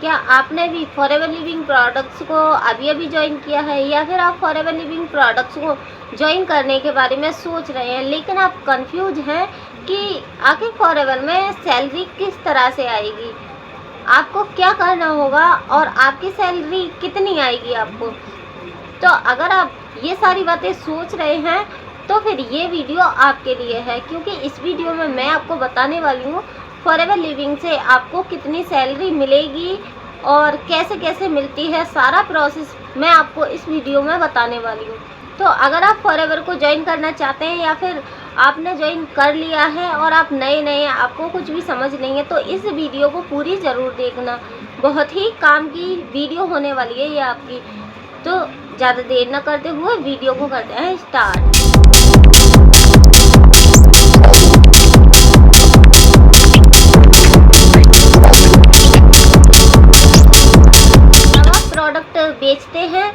क्या आपने भी फॉरएवर लिविंग प्रोडक्ट्स को अभी-अभी जॉइन किया है, या फिर आप फॉरएवर लिविंग प्रोडक्ट्स को जॉइन करने के बारे में सोच रहे हैं, लेकिन आप कंफ्यूज हैं कि आखिर फॉरएवर में सैलरी किस तरह से आएगी, आपको क्या करना होगा और आपकी सैलरी कितनी आएगी आपको। तो अगर आप ये सारी बातें सोच रहे हैं तो फिर ये वीडियो आपके लिए है, क्योंकि इस वीडियो में मैं आपको बताने वाली हूँ फॉरएवर लिविंग से आपको कितनी सैलरी मिलेगी और कैसे कैसे मिलती है, सारा प्रोसेस मैं आपको इस वीडियो में बताने वाली हूँ। तो अगर आप फॉरएवर को ज्वाइन करना चाहते हैं या फिर आपने ज्वाइन कर लिया है और आप नए हैं, आपको कुछ भी समझ नहीं है, तो इस वीडियो को पूरी ज़रूर देखना। बहुत ही काम की वीडियो होने वाली है ये आपकी। तो ज़्यादा देर न करते हुए वीडियो को करते हैं स्टार्ट। प्रोडक्ट बेचते हैं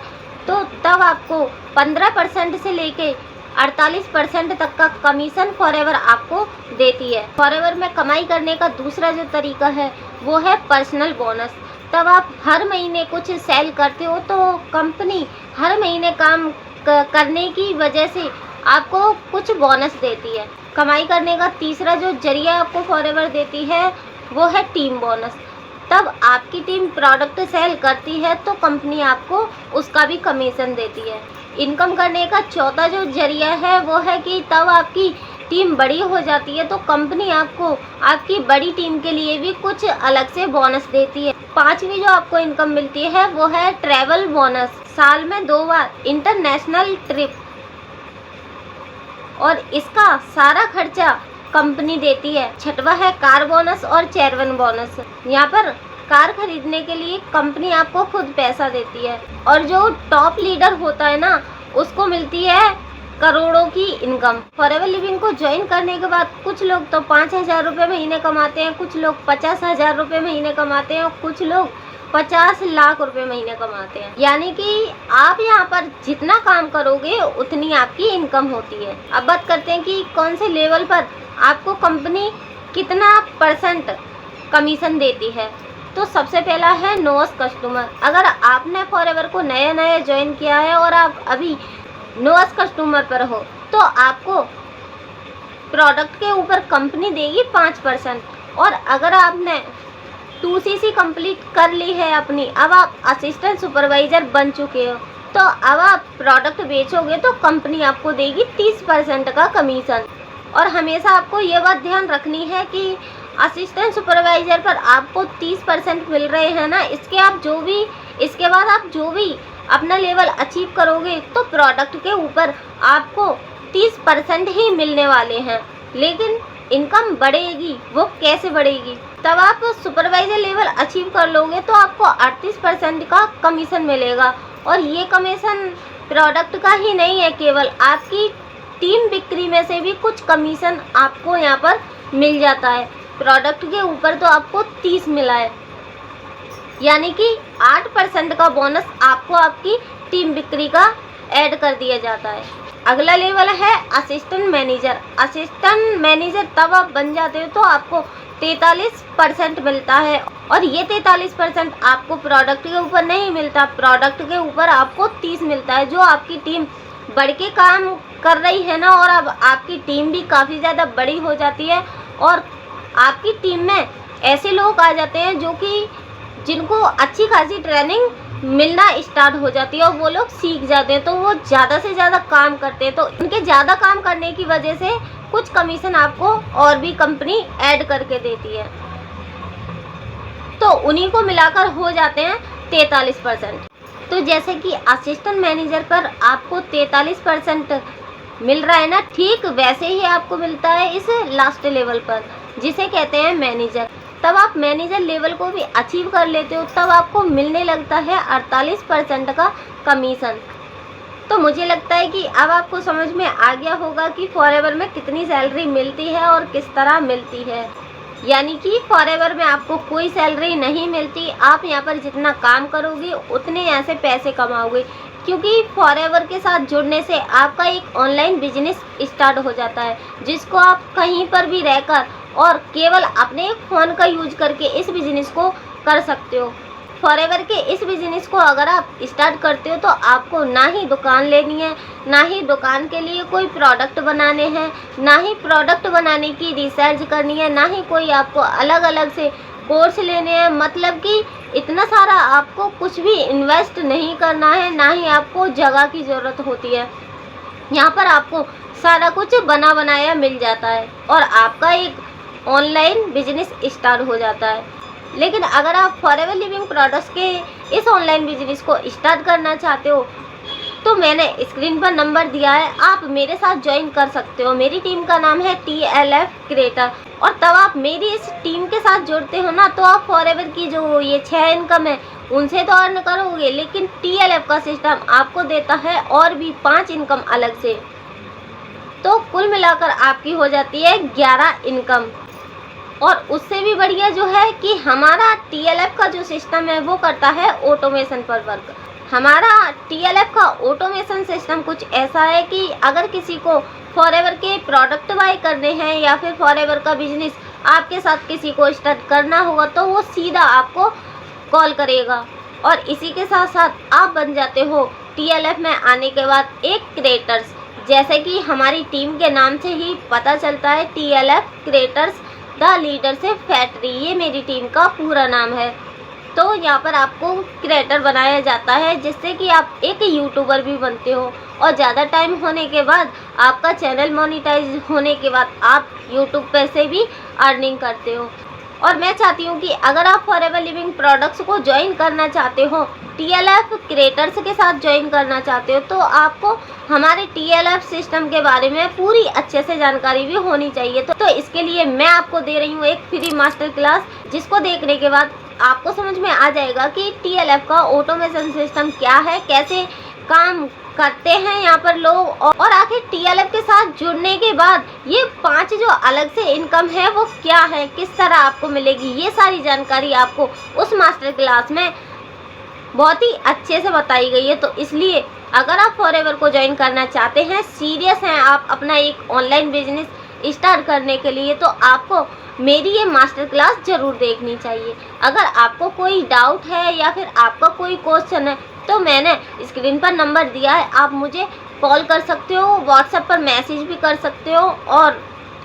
तो तब आपको 15% से लेके 48% तक का कमीशन फॉरएवर आपको देती है। फॉरएवर में कमाई करने का दूसरा जो तरीका है वो है पर्सनल बोनस। तब आप हर महीने कुछ सेल करते हो तो कंपनी हर महीने काम करने की वजह से आपको कुछ बोनस देती है। कमाई करने का तीसरा जो जरिया आपको फॉरएवर देती है वो है टीम बोनस। तब आपकी टीम प्रोडक्ट सेल करती है तो कंपनी आपको उसका भी कमीशन देती है। इनकम करने का चौथा जो जरिया है वो है कि तब आपकी टीम बड़ी हो जाती है तो कंपनी आपको आपकी बड़ी टीम के लिए भी कुछ अलग से बोनस देती है। पांचवी जो आपको इनकम मिलती है वो है ट्रैवल बोनस। साल में 2 बार इंटरनेशनल ट्रिप, और इसका सारा खर्चा कंपनी देती है। छठवा है कार बोनस और चेयरमैन बोनस। यहाँ पर कार खरीदने के लिए कंपनी आपको खुद पैसा देती है, और जो टॉप लीडर होता है ना उसको मिलती है करोड़ों की इनकम। फॉरएवर लिविंग को ज्वाइन करने के बाद कुछ लोग तो 5,000 रुपये महीने कमाते हैं, कुछ लोग 50,000 रुपये महीने कमाते हैं और कुछ लोग 50 लाख रुपए महीने कमाते हैं। यानी कि आप यहाँ पर जितना काम करोगे उतनी आपकी इनकम होती है। अब बात करते हैं कि कौन से लेवल पर आपको कंपनी कितना % कमीशन देती है। तो सबसे पहला है नोएस्ट कस्टमर। अगर आपने फॉरएवर को नया ज्वाइन किया है और आप अभी नोएस्ट कस्टमर पर हो तो आपको प्रोडक्ट के ऊपर कंपनी देगी 5%। और अगर आपने 2CC कंप्लीट कर ली है अपनी, अब आप असिस्टेंट सुपरवाइज़र बन चुके हो, तो अब आप प्रोडक्ट बेचोगे तो कंपनी आपको देगी 30% का कमीशन। और हमेशा आपको ये बात ध्यान रखनी है कि असिस्टेंट सुपरवाइज़र पर आपको 30% मिल रहे हैं ना, इसके बाद आप जो भी अपना लेवल अचीव करोगे तो प्रोडक्ट के ऊपर आपको 30% ही मिलने वाले हैं। लेकिन इनकम बढ़ेगी, वो कैसे बढ़ेगी? तब आप सुपरवाइजर लेवल अचीव कर लोगे तो आपको 38% का कमीशन मिलेगा। और ये कमीशन प्रोडक्ट का ही नहीं है, केवल आपकी टीम बिक्री में से भी कुछ कमीशन आपको यहाँ पर मिल जाता है। प्रोडक्ट के ऊपर तो आपको 30 मिला है, यानी कि 8% का बोनस आपको आपकी टीम बिक्री का ऐड कर दिया जाता है। अगला लेवल है असिस्टेंट मैनेजर। असिस्टेंट मैनेजर तब आप बन जाते हो तो आपको 43% मिलता है, और ये 43% आपको प्रोडक्ट के ऊपर नहीं मिलता, प्रोडक्ट के ऊपर आपको 30 मिलता है। जो आपकी टीम बढ़ के काम कर रही है ना, और अब आपकी टीम भी काफ़ी ज़्यादा बड़ी हो जाती है और आपकी टीम में ऐसे लोग आ जाते हैं जिनको अच्छी खासी ट्रेनिंग मिलना स्टार्ट हो जाती है और वो लोग सीख जाते हैं, तो वो ज़्यादा से ज़्यादा काम करते हैं। तो उनके ज़्यादा काम करने की वजह से कुछ कमीशन आपको और भी कंपनी ऐड करके देती है, तो उन्हीं को मिलाकर हो जाते हैं 43%। तो जैसे कि असिस्टेंट मैनेजर पर आपको 43% मिल रहा है ना, ठीक वैसे ही आपको मिलता है इस लास्ट लेवल पर जिसे कहते हैं मैनेजर। तब आप मैनेजर लेवल को भी अचीव कर लेते हो तब आपको मिलने लगता है 48% का कमीशन। तो मुझे लगता है कि अब आपको समझ में आ गया होगा कि फॉरएवर में कितनी सैलरी मिलती है और किस तरह मिलती है। यानी कि फॉरएवर में आपको कोई सैलरी नहीं मिलती, आप यहाँ पर जितना काम करोगे उतने यहाँ से पैसे कमाओगे, क्योंकि फॉरएवर के साथ जुड़ने से आपका एक ऑनलाइन बिजनेस स्टार्ट हो जाता है जिसको आप कहीं पर भी रहकर और केवल अपने फ़ोन का यूज करके इस बिज़नेस को कर सकते हो। फॉरएवर के इस बिजनेस को अगर आप स्टार्ट करते हो तो आपको ना ही दुकान लेनी है, ना ही दुकान के लिए कोई प्रोडक्ट बनाने हैं, ना ही प्रोडक्ट बनाने की रिसर्च करनी है, ना ही कोई आपको अलग अलग से कोर्स लेने हैं। मतलब कि इतना सारा आपको कुछ भी इन्वेस्ट नहीं करना है, ना ही आपको जगह की ज़रूरत होती है। यहाँ पर आपको सारा कुछ बना बनाया मिल जाता है और आपका एक ऑनलाइन बिजनेस स्टार्ट हो जाता है। लेकिन अगर आप फॉरएवर लिविंग प्रोडक्ट्स के इस ऑनलाइन बिजनेस को स्टार्ट करना चाहते हो तो मैंने स्क्रीन पर नंबर दिया है, आप मेरे साथ ज्वाइन कर सकते हो। मेरी टीम का नाम है TLF क्रिएटर और तब आप मेरी इस टीम के साथ जुड़ते हो ना तो आप फॉरएवर की जो ये 6 इनकम है उनसे तो अर्न करोगे, लेकिन TLF का सिस्टम आपको देता है और भी 5 इनकम अलग से। तो कुल मिलाकर आपकी हो जाती है 11 इनकम। और उससे भी बढ़िया जो है कि हमारा TLF का जो सिस्टम है वो करता है ऑटोमेशन पर वर्क। हमारा TLF का ऑटोमेशन सिस्टम कुछ ऐसा है कि अगर किसी को फॉरएवर के प्रोडक्ट बाय करने हैं या फिर फॉरएवर का बिजनेस आपके साथ किसी को स्टार्ट करना होगा तो वो सीधा आपको कॉल करेगा। और इसी के साथ साथ आप बन जाते हो TLF में आने के बाद एक क्रिएटर्स, जैसे कि हमारी टीम के नाम से ही पता चलता है TLF creators the leadership factory, ये मेरी टीम का पूरा नाम है। तो यहाँ पर आपको क्रिएटर बनाया जाता है जिससे कि आप एक यूट्यूबर भी बनते हो और ज़्यादा टाइम होने के बाद आपका चैनल मोनेटाइज होने के बाद आप यूट्यूब पर से भी अर्निंग करते हो। और मैं चाहती हूँ कि अगर आप फॉरएवर लिविंग प्रोडक्ट्स को ज्वाइन करना चाहते हो, TLF क्रिएटर्स के साथ ज्वाइन करना चाहते हो, तो आपको हमारे TLF सिस्टम के बारे में पूरी अच्छे से जानकारी भी होनी चाहिए। तो इसके लिए मैं आपको दे रही हूँ एक फ्री मास्टर क्लास, जिसको देखने के बाद आपको समझ में आ जाएगा कि TLF का ऑटोमेशन सिस्टम क्या है, कैसे काम करते हैं यहाँ पर लोग, और आखिर TLF के साथ जुड़ने के बाद ये 5 जो अलग से इनकम है वो क्या है, किस तरह आपको मिलेगी, ये सारी जानकारी आपको उस मास्टर क्लास में बहुत ही अच्छे से बताई गई है। तो इसलिए अगर आप फॉरएवर को ज्वाइन करना चाहते हैं, सीरियस हैं आप अपना एक ऑनलाइन बिजनेस स्टार्ट करने के लिए, तो आपको मेरी ये मास्टर क्लास ज़रूर देखनी चाहिए। अगर आपको कोई डाउट है या फिर आपका कोई क्वेश्चन है तो मैंने स्क्रीन पर नंबर दिया है, आप मुझे कॉल कर सकते हो, व्हाट्सएप पर मैसेज भी कर सकते हो। और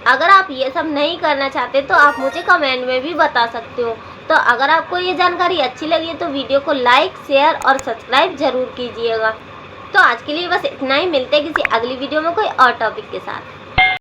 अगर आप ये सब नहीं करना चाहते तो आप मुझे कमेंट में भी बता सकते हो। तो अगर आपको ये जानकारी अच्छी लगी तो वीडियो को लाइक, शेयर और सब्सक्राइब ज़रूर कीजिएगा। तो आज के लिए बस इतना ही, मिलते हैं किसी अगली वीडियो में कोई और टॉपिक के साथ।